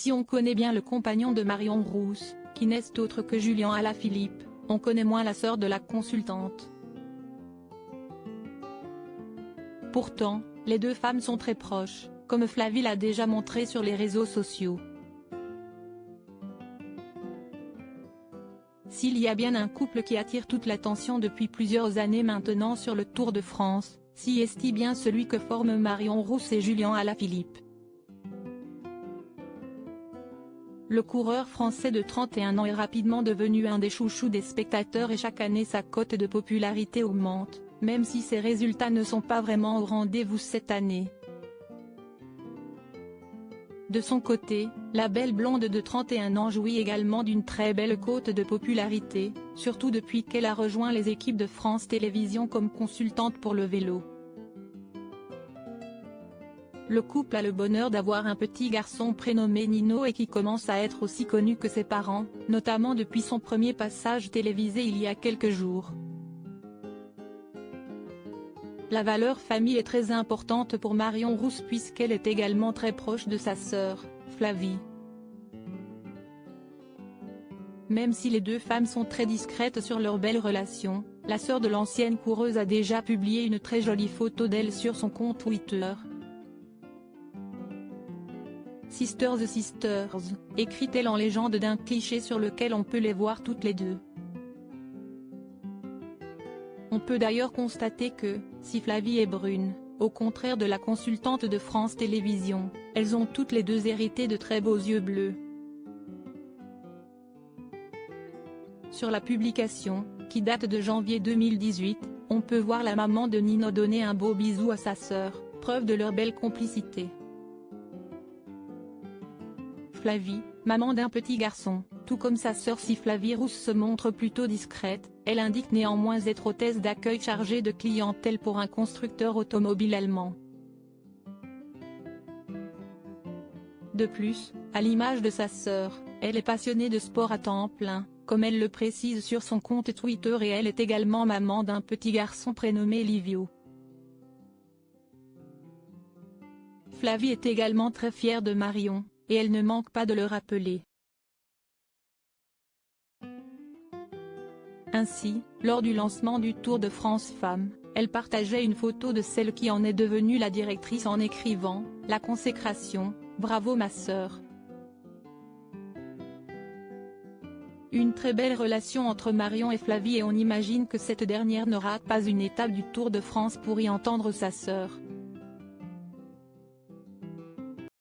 Si on connaît bien le compagnon de Marion Rousse, qui n'est autre que Julien Alaphilippe, on connaît moins la sœur de la consultante. Pourtant, les deux femmes sont très proches, comme Flavie l'a déjà montré sur les réseaux sociaux. S'il y a bien un couple qui attire toute l'attention depuis plusieurs années maintenant sur le Tour de France, si est bien celui que forment Marion Rousse et Julien Alaphilippe. Le coureur français de 31 ans est rapidement devenu un des chouchous des spectateurs et chaque année sa cote de popularité augmente, même si ses résultats ne sont pas vraiment au rendez-vous cette année. De son côté, la belle blonde de 31 ans jouit également d'une très belle cote de popularité, surtout depuis qu'elle a rejoint les équipes de France Télévisions comme consultante pour le vélo. Le couple a le bonheur d'avoir un petit garçon prénommé Nino et qui commence à être aussi connu que ses parents, notamment depuis son premier passage télévisé il y a quelques jours. La valeur famille est très importante pour Marion Rousse puisqu'elle est également très proche de sa sœur, Flavie. Même si les deux femmes sont très discrètes sur leur belle relation, la sœur de l'ancienne coureuse a déjà publié une très jolie photo d'elle sur son compte Twitter. Sisters, écrit-elle en légende d'un cliché sur lequel on peut les voir toutes les deux. On peut d'ailleurs constater que, si Flavie est brune, au contraire de la consultante de France Télévisions, elles ont toutes les deux hérité de très beaux yeux bleus. Sur la publication, qui date de janvier 2018, on peut voir la maman de Nino donner un beau bisou à sa sœur, preuve de leur belle complicité. Flavie, maman d'un petit garçon, tout comme sa sœur si Flavie Rousse se montre plutôt discrète, elle indique néanmoins être hôtesse d'accueil chargée de clientèle pour un constructeur automobile allemand. De plus, à l'image de sa sœur, elle est passionnée de sport à temps plein, comme elle le précise sur son compte Twitter et elle est également maman d'un petit garçon prénommé Livio. Flavie est également très fière de Marion, et elle ne manque pas de le rappeler. Ainsi, lors du lancement du Tour de France Femmes, elle partageait une photo de celle qui en est devenue la directrice en écrivant « La consécration, bravo ma sœur ». Une très belle relation entre Marion et Flavie et on imagine que cette dernière ne rate pas une étape du Tour de France pour y entendre sa sœur.